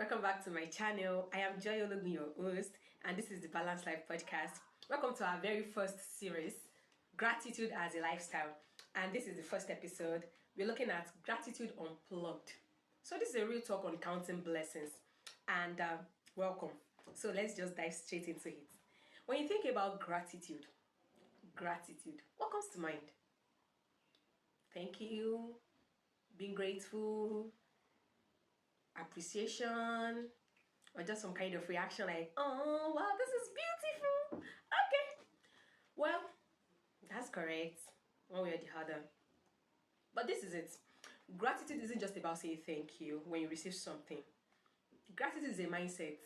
Welcome back to my channel. I am Joy Ologun, your host, and this is the Balanced Life Podcast. Welcome to our very first series, Gratitude as a Lifestyle. And this is the first episode. We're looking at Gratitude Unplugged. So this is a real talk on counting blessings. And welcome. So let's just dive straight into it. When you think about gratitude, what comes to mind? Thank you, being grateful, appreciation, or just some kind of reaction like, oh wow, this is beautiful. Okay, well, that's correct, one way or the other. But this is it. Gratitude isn't just about saying thank you when you receive something. Gratitude is a mindset.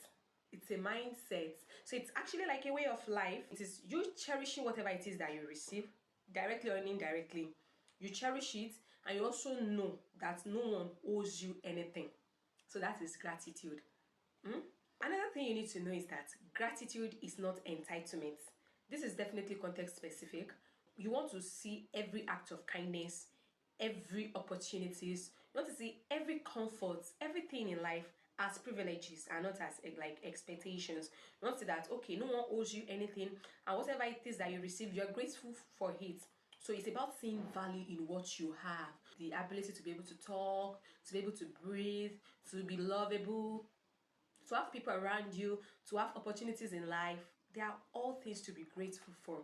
It's a mindset. So it's actually like a way of life. It is you cherishing whatever it is that you receive, directly or indirectly. You cherish it, and you also know that no one owes you anything. So that is gratitude. Another thing you need to know is that gratitude is not entitlement. This is definitely context specific. You want to see every act of kindness, every opportunities. You want to see every comfort, everything in life as privileges and not as like expectations. You want to see that, okay, no one owes you anything, and whatever it is that you receive, you're grateful for it. So it's about seeing value in what you have. The ability to be able to talk, to be able to breathe, to be lovable, to have people around you, to have opportunities in life. They are all things to be grateful for.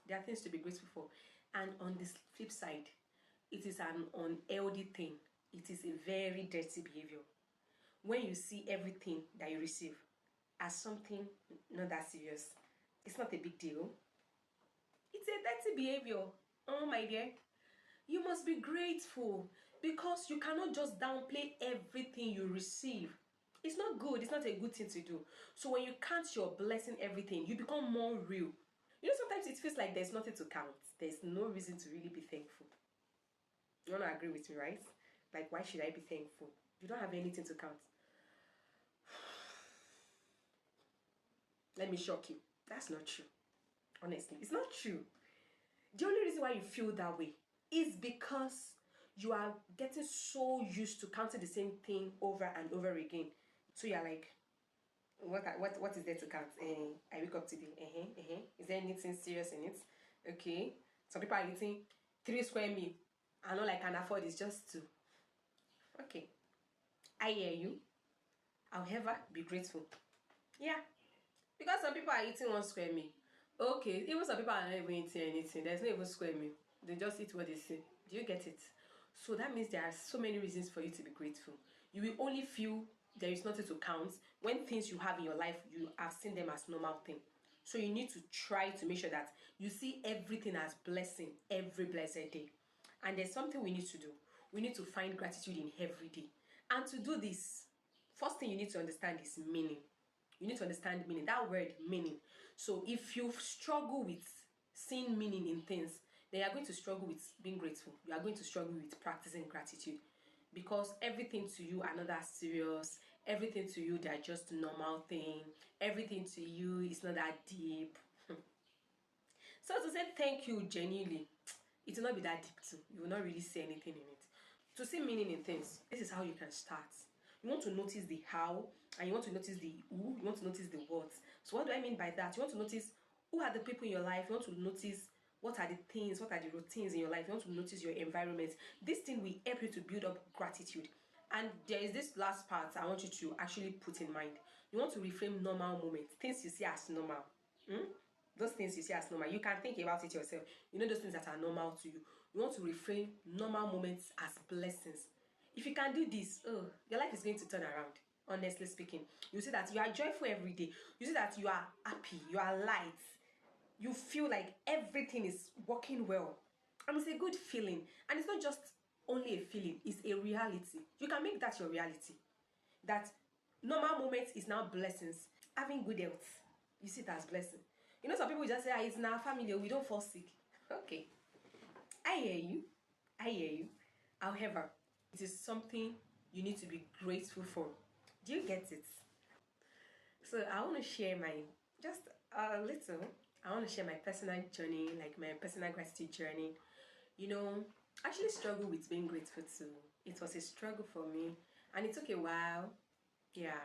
They are things to be grateful for. And on this flip side, it is an unhealthy thing. It is a very dirty behavior. When you see everything that you receive as something not that serious, it's not a big deal. It's a dirty behavior. Oh my dear. You must be grateful because you cannot just downplay everything you receive. It's not good. It's not a good thing to do. So when you count your blessing, everything, you become more real. You know, sometimes it feels like there's nothing to count. There's no reason to really be thankful. You want to agree with me, right? Like, why should I be thankful? You don't have anything to count. Let me shock you. That's not true. Honestly, it's not true. The only reason why you feel that way is because you are getting so used to counting the same thing over and over again. So you're like, what is there to count? I wake up today. Is there anything serious in it? Okay. Some people are eating 3 square meal. I know I can afford it's just 2. Okay. I hear you. However, be grateful. Yeah. Because some people are eating 1 square meal. Okay, even some people are not even eating anything. There's no even square meal. They just eat what they say. Do you get it? So that means there are so many reasons for you to be grateful. You will only feel there is nothing to count when things you have in your life, you have seen them as normal thing. So you need to try to make sure that you see everything as blessing every blessed day. And there's something we need to do. We need to find gratitude in every day. And to do this, first thing you need to understand is meaning. You need to understand meaning, that word meaning. So if you struggle with seeing meaning in things, then you are going to struggle with being grateful. You are going to struggle with practicing gratitude. Because everything to you are not that serious. Everything to you, they are just a normal thing. Everything to you is not that deep. So to say thank you genuinely, it will not be that deep too. You will not really see anything in it. To see meaning in things, this is how you can start. You want to notice the how, and you want to notice the who, you want to notice the what. So what do I mean by that? You want to notice who are the people in your life, you want to notice what are the things, what are the routines in your life, you want to notice your environment. This thing will help you to build up gratitude. And there is this last part I want you to actually put in mind. You want to reframe normal moments, things you see as normal. Those things you see as normal, you can think about it yourself. You know those things that are normal to you. You want to reframe normal moments as blessings. If you can do this, your life is going to turn around. Honestly speaking, you see that you are joyful every day. You see that you are happy, you are light. You feel like everything is working well. And it's a good feeling. And it's not just only a feeling, it's a reality. You can make that your reality. That normal moments is now blessings. Having good health, you see it as blessing. You know, some people just say, it's in our family, we don't fall sick. Okay. I hear you. I hear you. However, it is something you need to be grateful for. Do you get it? So I want to share just a little. I want to share my personal journey, like my personal gratitude journey. You know, I actually struggle with being grateful too. It was a struggle for me, and it took a while. Yeah,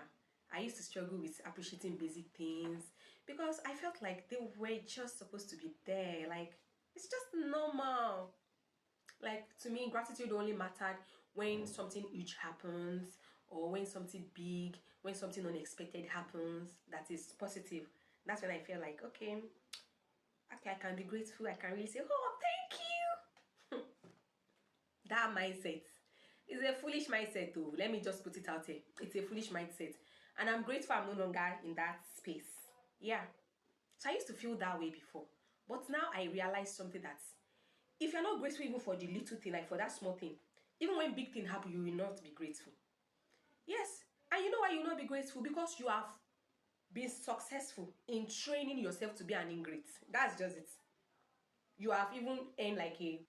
I used to struggle with appreciating basic things because I felt like they were just supposed to be there. Like, it's just normal. Like, to me, gratitude only mattered when something huge happens, or when something big, when something unexpected happens that is positive. That's when I feel like, okay, I can be grateful. I can really say, oh, thank you. That mindset is a foolish mindset, though. Let me just put it out here. It's a foolish mindset. And I'm grateful I'm no longer in that space. Yeah. So I used to feel that way before. But now I realize something, that if you're not grateful even for the little thing, like for that small thing, even when big thing happen, you will not be grateful. Yes. And you know why you will not be grateful? Because you have been successful in training yourself to be an ingrate. That's just it. You have even earned like a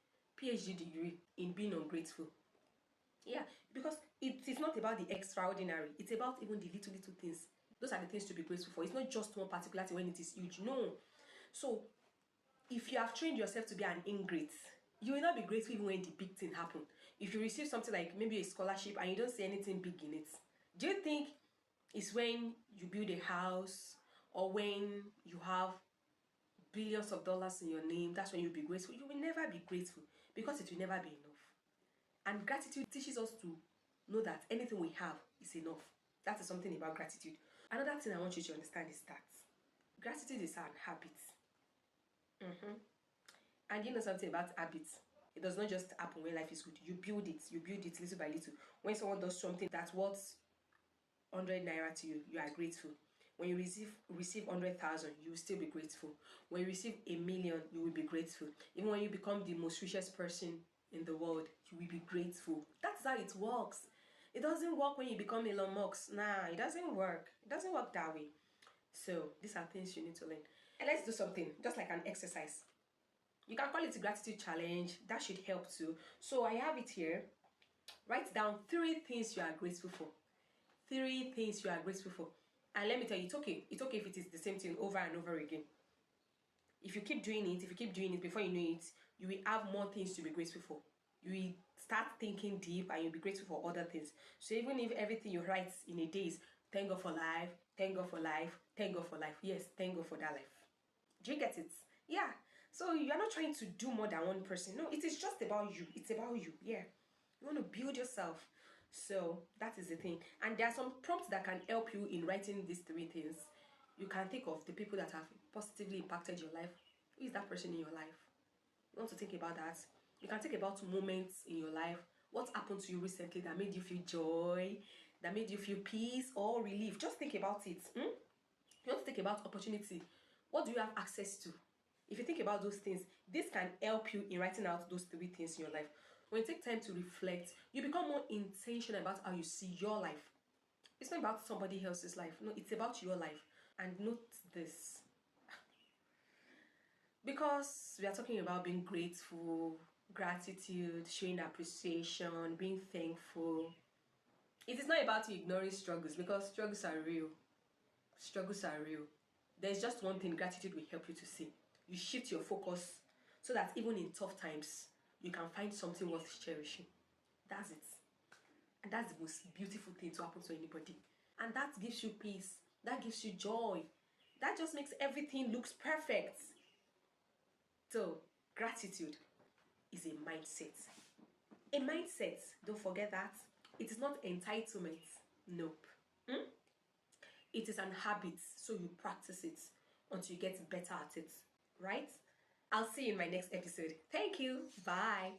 PhD degree in being ungrateful. Yeah, because it is not about the extraordinary. It's about even the little things. Those are the things to be grateful for. It's not just one particular thing when it is huge. No. So if you have trained yourself to be an ingrate, you will not be grateful even when the big thing happen. If you receive something like maybe a scholarship and you don't see anything big in it, do you think it's when you build a house or when you have billions of dollars in your name, that's when you'll be grateful? You will never be grateful because it will never be enough. And gratitude teaches us to know that anything we have is enough. That is something about gratitude. Another thing I want you to understand is that gratitude is an habit. And you know something about habits? It does not just happen when life is good. You build it little by little. When someone does something that's worth 100 naira to you, you are grateful. When you receive 100,000, you will still be grateful. When you receive 1,000,000, you will be grateful. Even when you become the most richest person in the world, you will be grateful. That's how it works. It doesn't work when you become Elon Musk. Nah, it doesn't work. It doesn't work that way. So these are things you need to learn. And let's do something, just like an exercise. You can call it a gratitude challenge. That should help too. So I have it here. Write down 3 things you are grateful for. 3 things you are grateful for. And let me tell you, it's okay. It's okay if it is the same thing over and over again. If you keep doing it, before you know it, you will have more things to be grateful for. You will start thinking deep and you'll be grateful for other things. So even if everything you write in a day is thank God for life, thank God for life, thank God for life. Yes, thank God for that life. Do you get it? Yeah. So you're not trying to do more than one person. No, it is just about you. It's about you. Yeah. You want to build yourself. So that is the thing. And there are some prompts that can help you in writing these 3 things. You can think of the people that have positively impacted your life. Who is that person in your life? You want to think about that. You can think about moments in your life. What happened to you recently that made you feel joy, that made you feel peace or relief? Just think about it. You want to think about opportunity. What do you have access to? If you think about those things, this can help you in writing out those 3 things in your life. When you take time to reflect, you become more intentional about how you see your life. It's not about somebody else's life. No, it's about your life. And note this. Because we are talking about being grateful, gratitude, showing appreciation, being thankful. It is not about you ignoring struggles, because struggles are real. Struggles are real. There's just one thing gratitude will help you to see. You shift your focus so that even in tough times, you can find something worth cherishing. That's it. And that's the most beautiful thing to happen to anybody. And that gives you peace. That gives you joy. That just makes everything looks perfect. So, gratitude is a mindset. A mindset, don't forget that. It is not entitlement. Nope. It is an habit, so you practice it until you get better at it. Right? I'll see you in my next episode. Thank you. Bye.